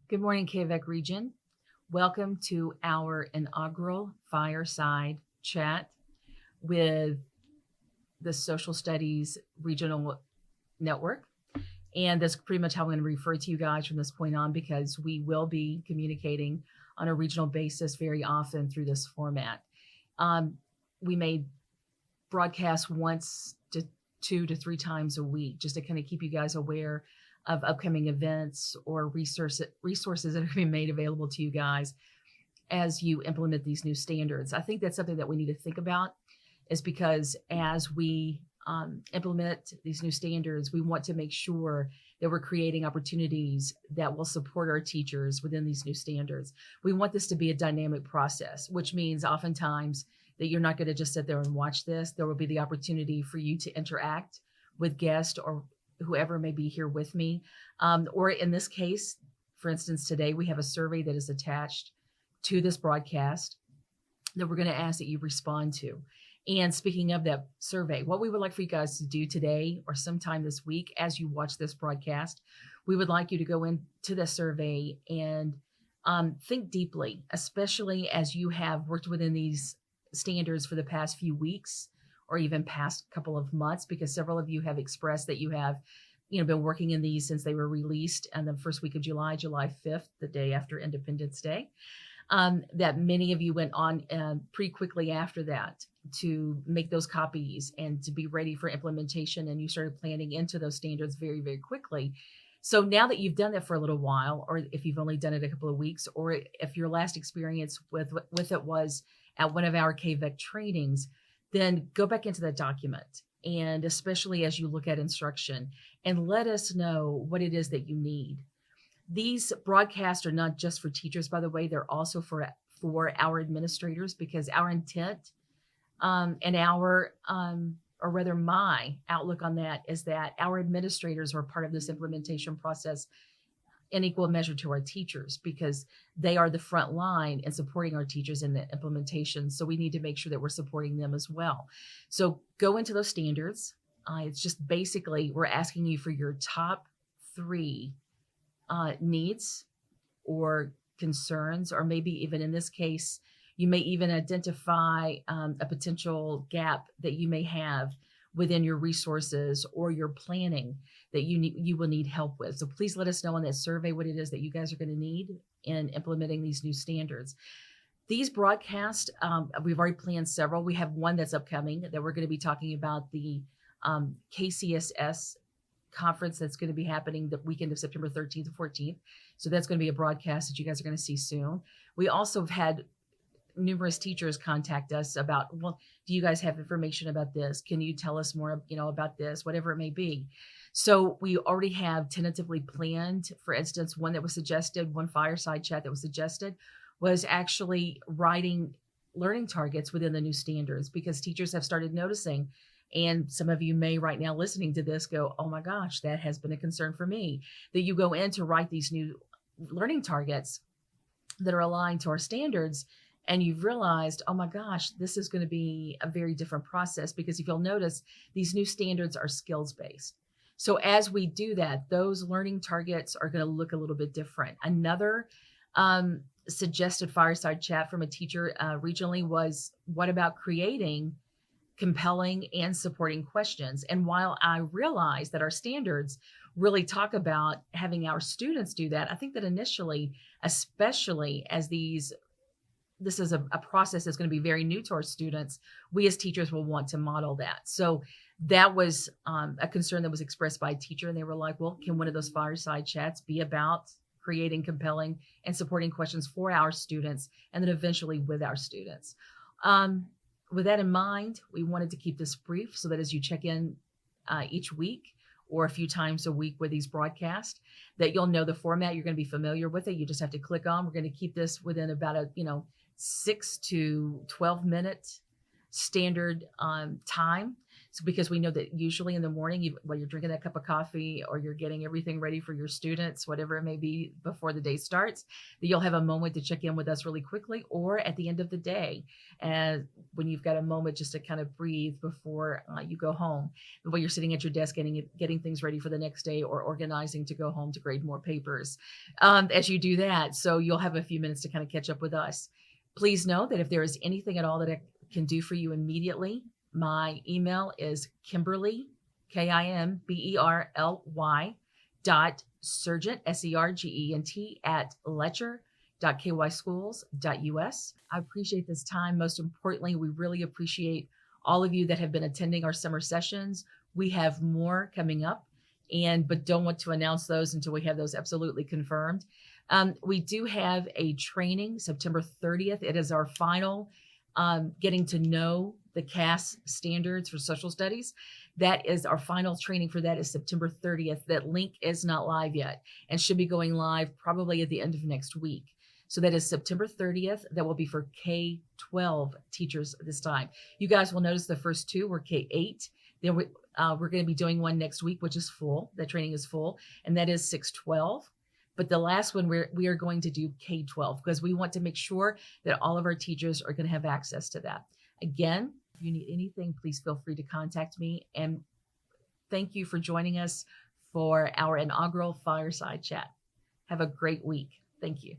Good morning, KVEC region. Welcome to our inaugural fireside chat with the Social Studies Regional Network. And that's pretty much how I'm going to refer to you guys from this point on because we will be communicating on a regional basis very often through this format. We may broadcast once to 2 to 3 times a week just to kind of keep you guys aware of upcoming events or resources that are being made available to you guys as you implement these new standards. I think that's something that we need to think about is because as we implement these new standards, we want to make sure that we're creating opportunities that will support our teachers within these new standards. We want this to be a dynamic process, which means oftentimes that you're not going to just sit there and watch this. There will be the opportunity for you to interact with guests or whoever may be here with me. Or in this case, for instance, today we have a survey that is attached to this broadcast that we're going to ask that you respond to. And speaking of that survey, what we would like for you guys to do today or sometime this week as you watch this broadcast, we would like you to go into the survey and think deeply, especially as you have worked within these standards for the past few weeks or even past couple of months, because several of you have expressed that you have been working in these since they were released on the first week of July 5th, the day after Independence Day. That many of you went on pretty quickly after that to make those copies and to be ready for implementation, and you started planning into those standards very, very quickly. So now that you've done that for a little while, or if you've only done it a couple of weeks, or if your last experience with it was at one of our KVEC trainings, then go back into that document. And especially as you look at instruction, and let us know what it is that you need. These broadcasts are not just for teachers, by the way, they're also for our administrators, because our intent and our, or rather my outlook on that is that our administrators are part of this implementation process in equal measure to our teachers, because they are the front line in supporting our teachers in the implementation. So we need to make sure that we're supporting them as well. So go into those standards. It's just basically we're asking you for your top 3 needs or concerns, or maybe even in this case, you may even identify a potential gap that you may have within your resources or your planning that you will need help with. So please let us know on that survey what it is that you guys are going to need in implementing these new standards. These broadcasts, we've already planned several. We have one that's upcoming that we're going to be talking about, the KCSS conference that's going to be happening the weekend of September 13th to 14th. So that's going to be a broadcast that you guys are going to see soon. We also have had numerous teachers contact us about, well, do you guys have information about this? Can you tell us more, about this, whatever it may be. So we already have tentatively planned, for instance, one fireside chat that was suggested was actually writing learning targets within the new standards, because teachers have started noticing, and some of you may right now listening to this go, oh my gosh, that has been a concern for me, that you go in to write these new learning targets that are aligned to our standards, and you've realized, oh my gosh, this is going to be a very different process, because if you'll notice, these new standards are skills-based. So as we do that, those learning targets are going to look a little bit different. Another suggested fireside chat from a teacher regionally was, what about creating compelling and supporting questions? And while I realize that our standards really talk about having our students do that, I think that initially, especially as this is a process that's going to be very new to our students, we as teachers will want to model that. So that was a concern that was expressed by a teacher, and they were like, well, can one of those fireside chats be about creating compelling and supporting questions for our students, and then eventually with our students? With that in mind, we wanted to keep this brief so that as you check in each week or a few times a week with these broadcasts, that you'll know the format. You're going to be familiar with it. You just have to click on. We're going to keep this within about a 6 to 12 minute standard time. So because we know that usually in the morning, while you're drinking that cup of coffee or you're getting everything ready for your students, whatever it may be before the day starts, that you'll have a moment to check in with us really quickly, or at the end of the day, and when you've got a moment just to kind of breathe before you go home, while you're sitting at your desk getting things ready for the next day or organizing to go home to grade more papers. As you do that, so you'll have a few minutes to kind of catch up with us. Please know that if there is anything at all that I can do for you immediately, my email is Kimberly, Kimberly, .Sergent, SERGENT, at letcher.kyschools.us. I appreciate this time. Most importantly, we really appreciate all of you that have been attending our summer sessions. We have more coming up, but don't want to announce those until we have those absolutely confirmed. We do have a training September 30th. It is our final getting to know the CAS standards for social studies. That is our final training for that is September 30th. That link is not live yet and should be going live probably at the end of next week. So that is September 30th. That will be for K-12 teachers this time. You guys will notice the first two were K-8. Then we're going to be doing one next week, which is full. That training is full, and that is 6-12. But the last one, we are going to do K-12 because we want to make sure that all of our teachers are going to have access to that. Again, if you need anything, please feel free to contact me. And thank you for joining us for our inaugural Fireside Chat. Have a great week. Thank you.